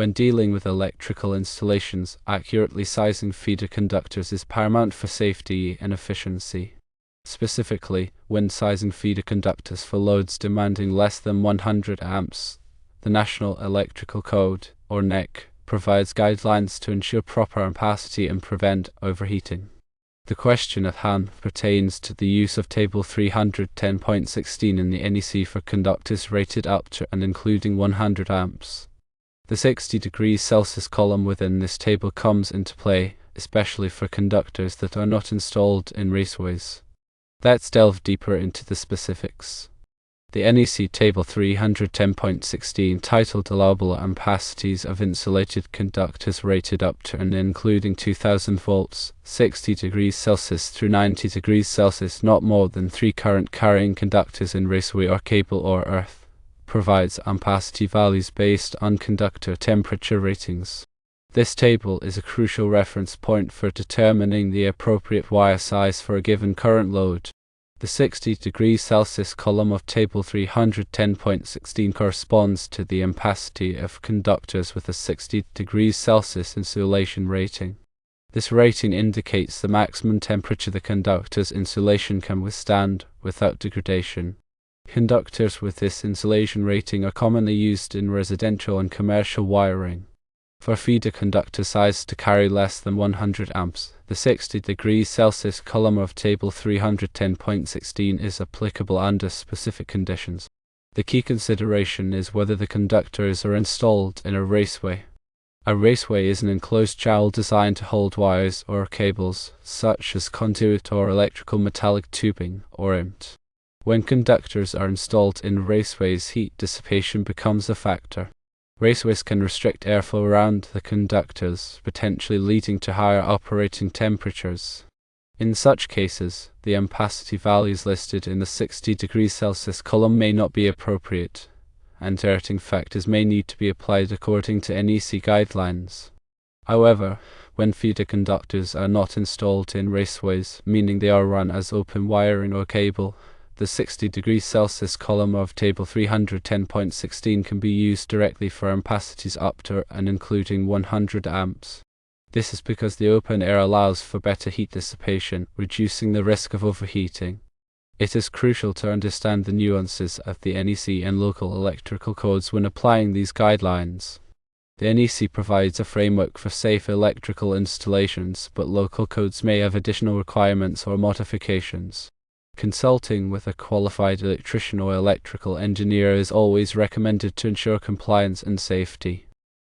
When dealing with electrical installations, accurately sizing feeder conductors is paramount for safety and efficiency. Specifically, when sizing feeder conductors for loads demanding less than 100 amps, the National Electrical Code, or NEC, provides guidelines to ensure proper ampacity and prevent overheating. The question at hand pertains to the use of Table 310.16 in the NEC for conductors rated up to and including 100 amps. The 60 degrees Celsius column within this table comes into play, especially for conductors that are not installed in raceways. Let's delve deeper into the specifics. The NEC Table 310.16, titled Allowable Ampacities of Insulated Conductors Rated Up to and Including 2000 volts, 60 degrees Celsius through 90 degrees Celsius, not more than 3 current-carrying conductors in raceway or cable or earth, provides ampacity values based on conductor temperature ratings. This table is a crucial reference point for determining the appropriate wire size for a given current load. The 60 degrees Celsius column of Table 310.16 corresponds to the ampacity of conductors with a 60 degrees Celsius insulation rating. This rating indicates the maximum temperature the conductor's insulation can withstand without degradation. Conductors with this insulation rating are commonly used in residential and commercial wiring. For feeder conductor size to carry less than 100 amps, the 60 degrees Celsius column of Table 310.16 is applicable under specific conditions. The key consideration is whether the conductors are installed in a raceway. A raceway is an enclosed channel designed to hold wires or cables, such as conduit or electrical metallic tubing, or IMT. When conductors are installed in raceways, heat dissipation becomes a factor. Raceways can restrict airflow around the conductors, potentially leading to higher operating temperatures. In such cases, the ampacity values listed in the 60 degrees Celsius column may not be appropriate, and earthing factors may need to be applied according to NEC guidelines. However, when feeder conductors are not installed in raceways, meaning they are run as open wiring or cable, the 60 degrees Celsius column of Table 310.16 can be used directly for ampacities up to and including 100 amps. This is because the open air allows for better heat dissipation, reducing the risk of overheating. It is crucial to understand the nuances of the NEC and local electrical codes when applying these guidelines. The NEC provides a framework for safe electrical installations, but local codes may have additional requirements or modifications. Consulting with a qualified electrician or electrical engineer is always recommended to ensure compliance and safety.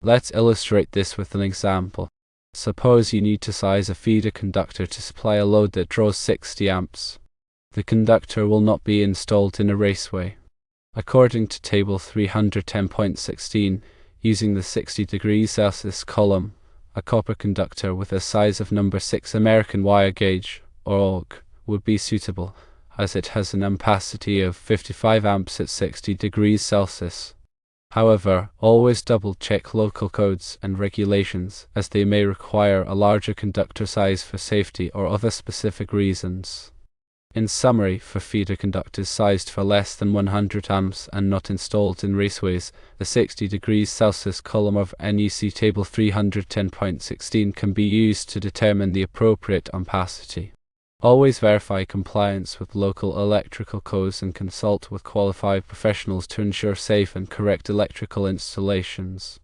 Let's illustrate this with an example. Suppose you need to size a feeder conductor to supply a load that draws 60 amps. The conductor will not be installed in a raceway. According to Table 310.16, using the 60 degrees Celsius column, a copper conductor with a size of number 6 American wire gauge, or AUG, would be suitable, as it has an ampacity of 55 amps at 60 degrees Celsius. However, always double-check local codes and regulations, as they may require a larger conductor size for safety or other specific reasons. In summary, for feeder conductors sized for less than 100 amps and not installed in raceways, the 60 degrees Celsius column of NEC Table 310.16 can be used to determine the appropriate ampacity. Always verify compliance with local electrical codes and consult with qualified professionals to ensure safe and correct electrical installations.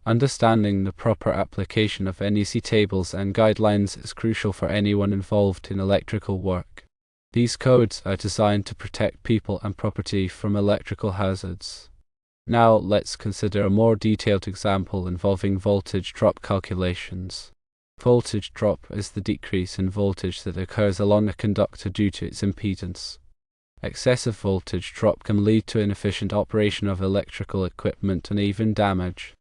Understanding the proper application of NEC tables and guidelines is crucial for anyone involved in electrical work. These codes are designed to protect people and property from electrical hazards. Now let's consider a more detailed example involving voltage drop calculations. Voltage drop is the decrease in voltage that occurs along a conductor due to its impedance. Excessive voltage drop can lead to inefficient operation of electrical equipment and even damage.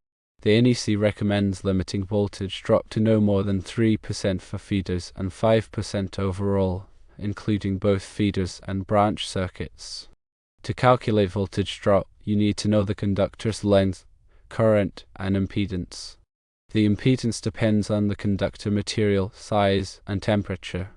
The NEC recommends limiting voltage drop to no more than 3% for feeders and 5% overall, including both feeders and branch circuits. To calculate voltage drop, you need to know the conductor's length, current, and impedance. The impedance depends on the conductor material, size, and temperature.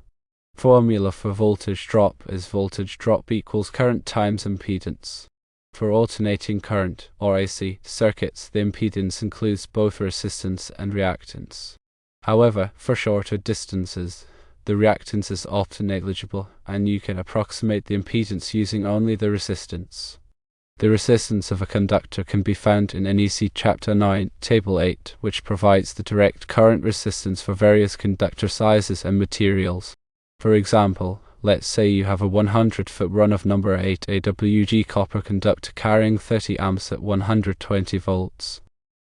Formula for voltage drop is voltage drop equals current times impedance. For alternating current, or AC, circuits, the impedance includes both resistance and reactance. However, for shorter distances, the reactance is often negligible, and you can approximate the impedance using only the resistance. The resistance of a conductor can be found in NEC Chapter 9, Table 8, which provides the direct current resistance for various conductor sizes and materials. For example, let's say you have a 100-foot run of number 8 AWG copper conductor carrying 30 amps at 120 volts.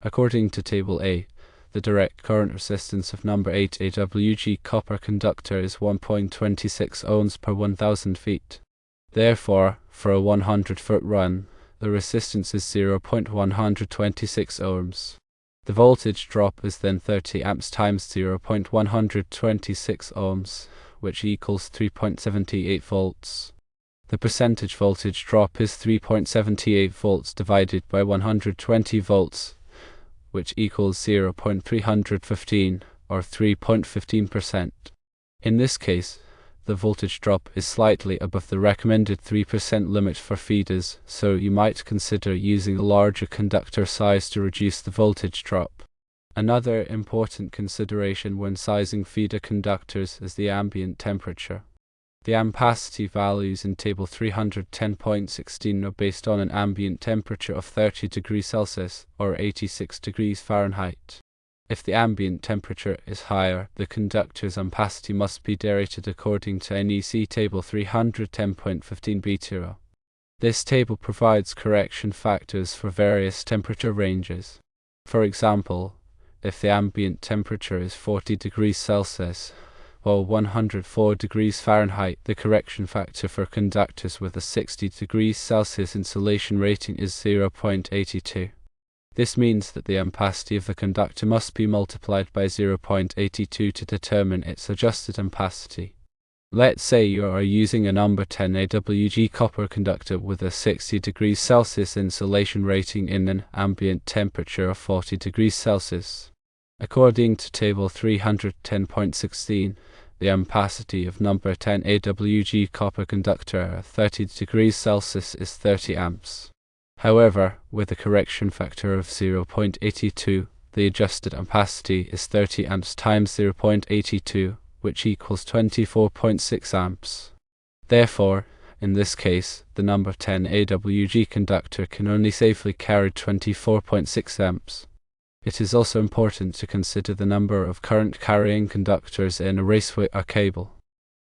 According to Table A, the direct current resistance of number 8 AWG copper conductor is 1.26 ohms per 1000 feet. Therefore, for a 100-foot run, the resistance is 0.126 ohms. The voltage drop is then 30 amps times 0.126 ohms, which equals 3.78 volts. The percentage voltage drop is 3.78 volts divided by 120 volts, which equals 0.315, or 3.15%. In this case, the voltage drop is slightly above the recommended 3% limit for feeders, so you might consider using a larger conductor size to reduce the voltage drop. Another important consideration when sizing feeder conductors is the ambient temperature. The ampacity values in Table 310.16 are based on an ambient temperature of 30 degrees Celsius or 86 degrees Fahrenheit. If the ambient temperature is higher, the conductor's ampacity must be derated according to NEC Table 310.15b2. This table provides correction factors for various temperature ranges. For example, if the ambient temperature is 40 degrees Celsius, or 104 degrees Fahrenheit, the correction factor for conductors with a 60 degrees Celsius insulation rating is 0.82. This means that the ampacity of the conductor must be multiplied by 0.82 to determine its adjusted ampacity. Let's say you are using a number 10 AWG copper conductor with a 60 degrees Celsius insulation rating in an ambient temperature of 40 degrees Celsius. According to Table 310.16, the ampacity of number 10 AWG copper conductor at 30 degrees Celsius is 30 amps. However, with a correction factor of 0.82, the adjusted ampacity is 30 amps times 0.82, which equals 24.6 amps. Therefore, in this case, the number 10 AWG conductor can only safely carry 24.6 amps. It is also important to consider the number of current-carrying conductors in a raceway or cable.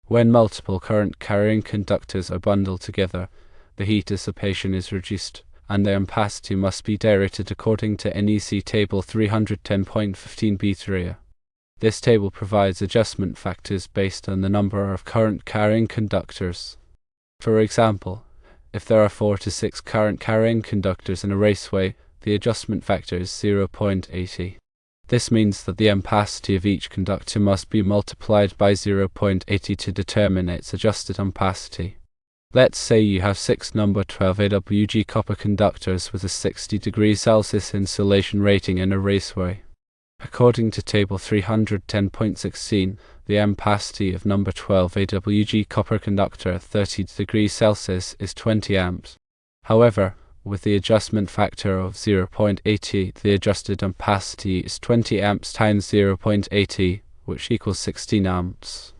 When multiple current-carrying conductors are bundled together, the heat dissipation is reduced, and the ampacity must be derated according to NEC Table 310.15b3. This table provides adjustment factors based on the number of current-carrying conductors. For example, if there are 4 to 6 current-carrying conductors in a raceway, the adjustment factor is 0.80. This means that the ampacity of each conductor must be multiplied by 0.80 to determine its adjusted ampacity. Let's say you have 6 number 12 AWG copper conductors with a 60 degrees Celsius insulation rating in a raceway. According to Table 310.16, the ampacity of number 12 AWG copper conductor at 30 degrees Celsius is 20 amps. However, with the adjustment factor of 0.80, the adjusted ampacity is 20 amps times 0.80, which equals 16 amps.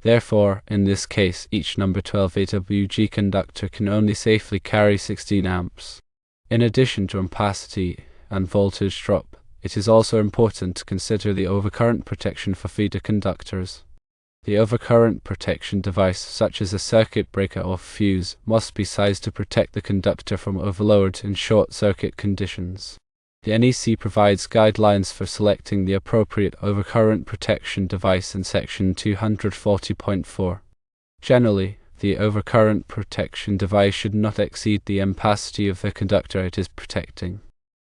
Therefore, in this case, each number 12 AWG conductor can only safely carry 16 amps. In addition to ampacity and voltage drop, it is also important to consider the overcurrent protection for feeder conductors. The overcurrent protection device, such as a circuit breaker or fuse, must be sized to protect the conductor from overload in short-circuit conditions. The NEC provides guidelines for selecting the appropriate overcurrent protection device in Section 240.4. Generally, the overcurrent protection device should not exceed the ampacity of the conductor it is protecting.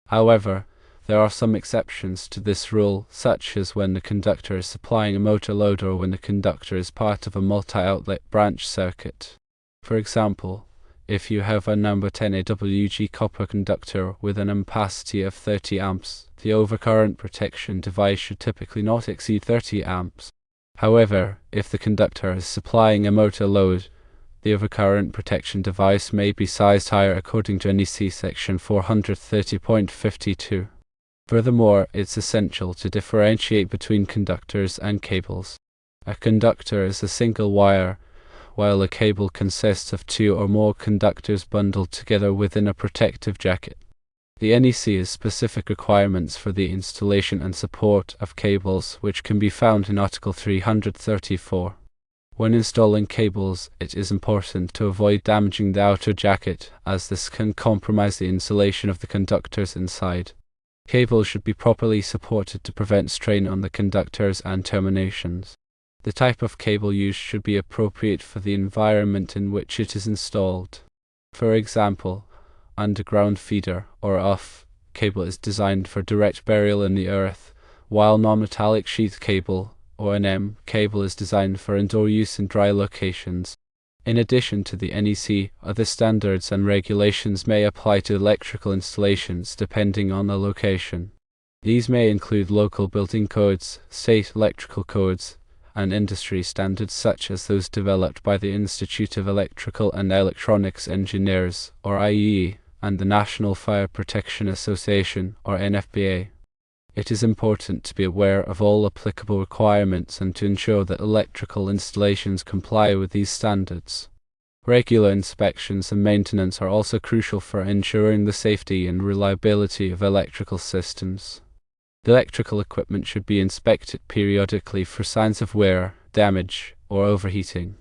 However, there are some exceptions to this rule, such as when the conductor is supplying a motor load or when the conductor is part of a multi-outlet branch circuit. For example, if you have a number 10 AWG copper conductor with an ampacity of 30 amps, the overcurrent protection device should typically not exceed 30 amps. However, if the conductor is supplying a motor load, The overcurrent protection device may be sized higher according to NEC section 430.52. Furthermore, it's essential to differentiate between conductors and cables. A conductor is a single wire, while a cable consists of two or more conductors bundled together within a protective jacket. The NEC has specific requirements for the installation and support of cables, which can be found in Article 334. When installing cables, it is important to avoid damaging the outer jacket, as this can compromise the insulation of the conductors inside. Cables should be properly supported to prevent strain on the conductors and terminations. The type of cable used should be appropriate for the environment in which it is installed. For example, underground feeder or OFF cable is designed for direct burial in the earth, while non-metallic sheath cable or NM cable is designed for indoor use in dry locations. In addition to the NEC, other standards and regulations may apply to electrical installations depending on the location. These may include local building codes, state electrical codes, and industry standards such as those developed by the Institute of Electrical and Electronics Engineers, or IEE, and the National Fire Protection Association, or NFPA. It is important to be aware of all applicable requirements and to ensure that electrical installations comply with these standards. Regular inspections and maintenance are also crucial for ensuring the safety and reliability of electrical systems. The electrical equipment should be inspected periodically for signs of wear, damage, or overheating.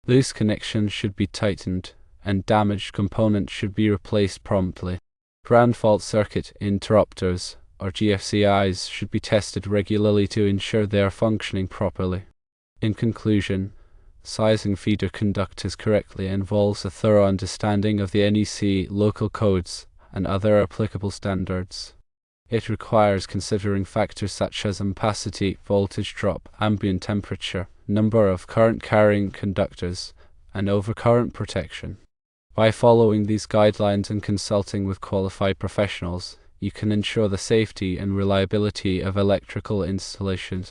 Loose connections should be tightened, and damaged components should be replaced promptly. Ground fault circuit interrupters, or GFCIs, should be tested regularly to ensure they are functioning properly. In conclusion, sizing feeder conductors correctly involves a thorough understanding of the NEC local codes and other applicable standards. It requires considering factors such as ampacity, voltage drop, ambient temperature, number of current-carrying conductors, and overcurrent protection. By following these guidelines and consulting with qualified professionals, you can ensure the safety and reliability of electrical installations.